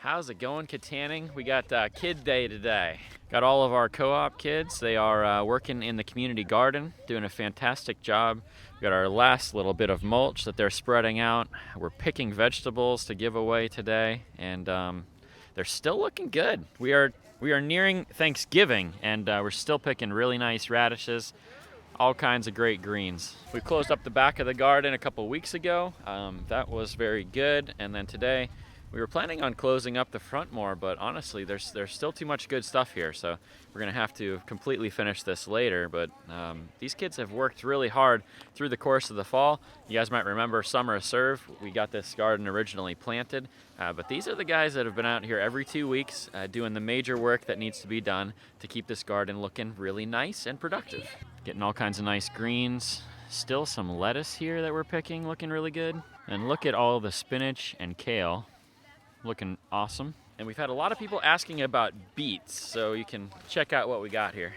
How's it going, Kittanning? We got Kid Day today. Got all of our co-op kids. They are working in the community garden, doing a fantastic job. We got our last little bit of mulch that they're spreading out. We're picking vegetables to give away today, and they're still looking good. We are nearing Thanksgiving, and we're still picking really nice radishes, all kinds of great greens. We closed up the back of the garden a couple weeks ago. That was very good, and then today we were planning on closing up the front more, but honestly, there's still too much good stuff here, so we're gonna have to completely finish this later. But these kids have worked really hard through the course of the fall. You guys might remember Summer of Serve. We got this garden originally planted, but these are the guys that have been out here every 2 weeks doing the major work that needs to be done to keep this garden looking really nice and productive. Getting all kinds of nice greens. Still some lettuce here that we're picking, looking really good. And look at all the spinach and kale. Looking awesome. And we've had a lot of people asking about beets, so you can check out what we got here.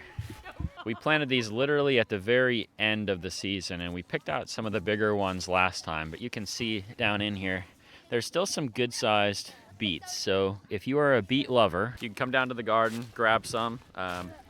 We planted these literally at the very end of the season, and we picked out some of the bigger ones last time, but you can see down in here, there's still some good-sized beets. So if you are a beet lover, you can come down to the garden, grab some.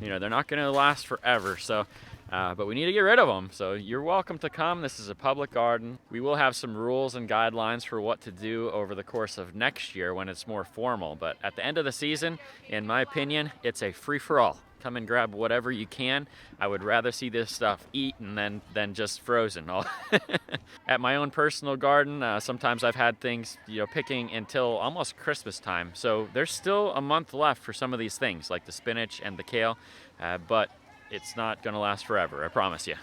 They're not gonna last forever, so but we need to get rid of them, so you're welcome to come. This is a public garden. We will have some rules and guidelines for what to do over the course of next year when it's more formal, but at the end of the season, in my opinion, it's a free-for-all. Come and grab whatever you can. I would rather see this stuff eaten than just frozen. At my own personal garden, sometimes I've had things, picking until almost Christmas time, so there's still a month left for some of these things, like the spinach and the kale, but it's not gonna last forever, I promise you.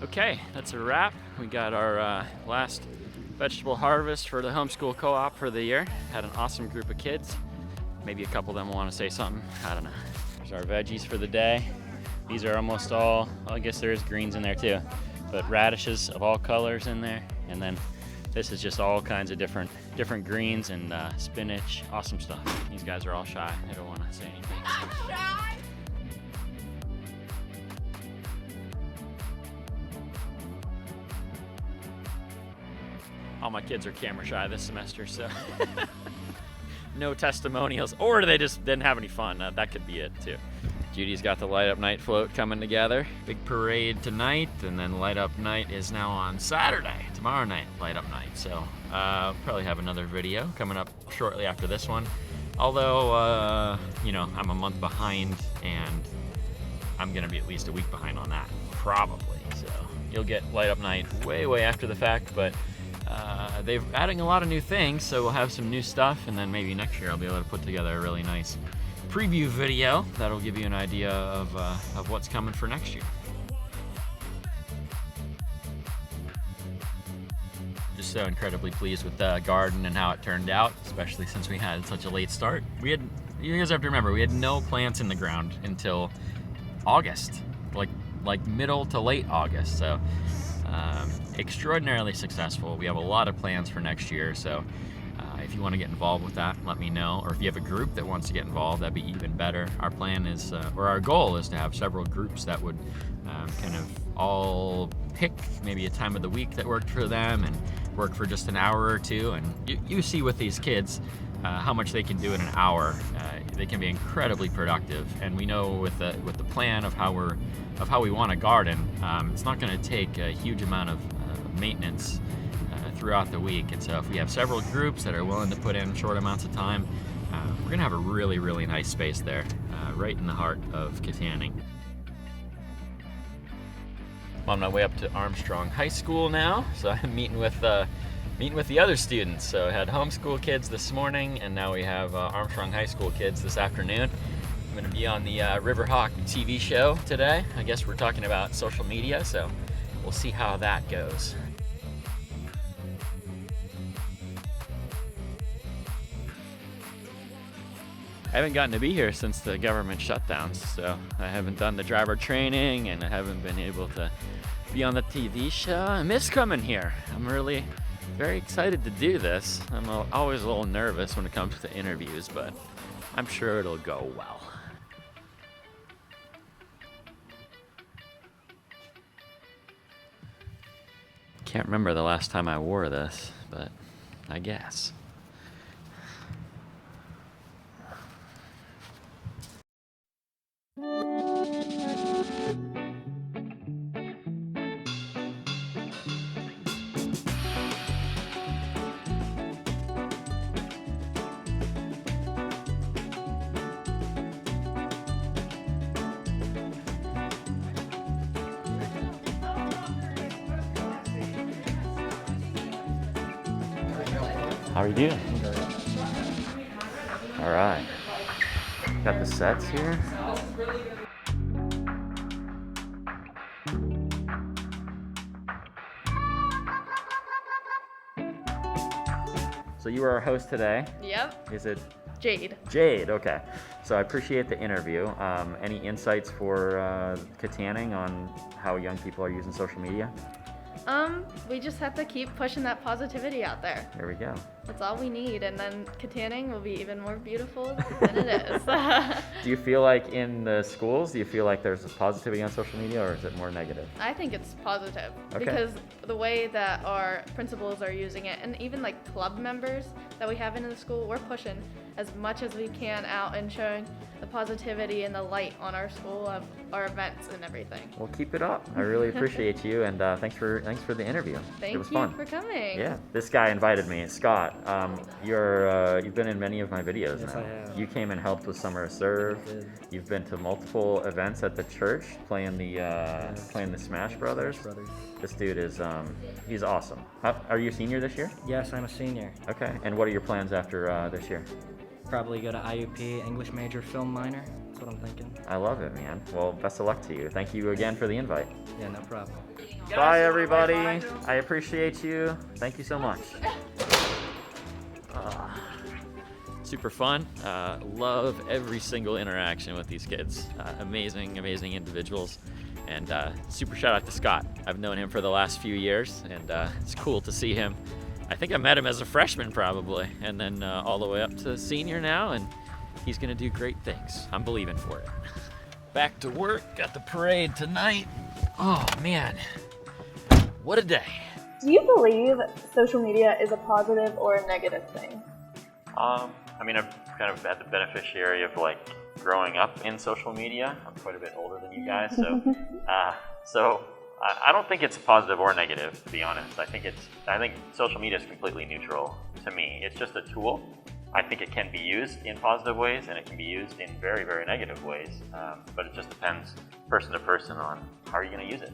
Okay, that's a wrap. We got our last vegetable harvest for the homeschool co-op for the year. Had an awesome group of kids. Maybe a couple of them want to say something, I don't know. There's our veggies for the day. These are almost all, well, I guess there is greens in there too, but radishes of all colors in there. And then this is just all kinds of different greens and spinach. Awesome stuff. These guys are all shy. They don't want to say anything. I'm shy. All my kids are camera shy this semester, so no testimonials, or they just didn't have any fun. That could be it too. Judy's got the light up night float coming together. Big parade tonight, and then light up night is now on Saturday. Tomorrow night, light up night. So probably have another video coming up shortly after this one. Although, I'm a month behind, and I'm gonna be at least a week behind on that, probably. So you'll get light up night way after the fact, but they're adding a lot of new things, so we'll have some new stuff, and then maybe next year I'll be able to put together a really nice preview video that'll give you an idea of what's coming for next year. Just so incredibly pleased with the garden and how it turned out, especially since we had such a late start. You guys have to remember, we had no plants in the ground until August, like middle to late August. So extraordinarily successful. We have a lot of plans for next year, so if you want to get involved with that, let me know. Or if you have a group that wants to get involved, that'd be even better. Our plan is, or our goal is to have several groups that would kind of all pick maybe a time of the week that worked for them and work for just an hour or two. And you see with these kids how much they can do in an hour. They can be incredibly productive. And we know with the plan of how we want to garden, it's not going to take a huge amount of maintenance throughout the week. And so if we have several groups that are willing to put in short amounts of time, we're gonna have a really nice space there, right in the heart of Kittanning. I'm on my way up to Armstrong High School now, so I'm meeting with the other students. So I had homeschool kids this morning, and now we have Armstrong High School kids this afternoon. I'm gonna be on the Riverhawk TV show today. I guess we're talking about social media, so we'll see how that goes. I haven't gotten to be here since the government shutdowns, so I haven't done the driver training, and I haven't been able to be on the TV show. I miss coming here. I'm really very excited to do this. I'm always a little nervous when it comes to interviews, but I'm sure it'll go well. Can't remember the last time I wore this, but I guess. How are you doing? All right. Got the sets here. So you were our host today. Yep. Is it Jade. Jade? Okay. So I appreciate the interview. Any insights for Kittanning on how young people are using social media? We just have to keep pushing that positivity out there. There we go. That's all we need, and then Kittanning will be even more beautiful than it is. Do you feel like in the schools, do you feel like there's a positivity on social media, or is it more negative? I think it's positive Okay. because the way that our principals are using it, and even like club members that we have in the school, we're pushing as much as we can out and showing the positivity and the light on our school of our events and everything. Well, keep it up. I really appreciate you, and thanks for the interview. Thank it was you fun. for coming. Yeah, this guy invited me, Scott. You've been in many of my videos Yes, now. I have. You came and helped with Summer of Serve. I did. You've been to multiple events at the church playing the Smash Brothers. Brothers. This dude is he's awesome. Are you a senior this year? Yes, I'm a senior. Okay. And what are your plans after this year? Probably go to IUP, English major, film minor. That's what I'm thinking. I love it, man. Well, best of luck to you. Thank you again for the invite. Yeah, no problem. Bye, everybody. I appreciate you. Thank you so much. Super fun. Love every single interaction with these kids. Amazing individuals. And super shout out to Scott. I've known him for the last few years, and it's cool to see him. I think I met him as a freshman probably, and then all the way up to senior now, and he's gonna do great things. I'm believing for it. Back to work, got the parade tonight. Oh man, what a day. Do you believe social media is a positive or a negative thing? I mean, I've kind of had the beneficiary of like growing up in social media. I'm quite a bit older than you guys, so I don't think it's positive or negative, to be honest. I think social media is completely neutral to me. It's just a tool. I think it can be used in positive ways, and it can be used in very, very negative ways. But it just depends person to person on how are you going to use it.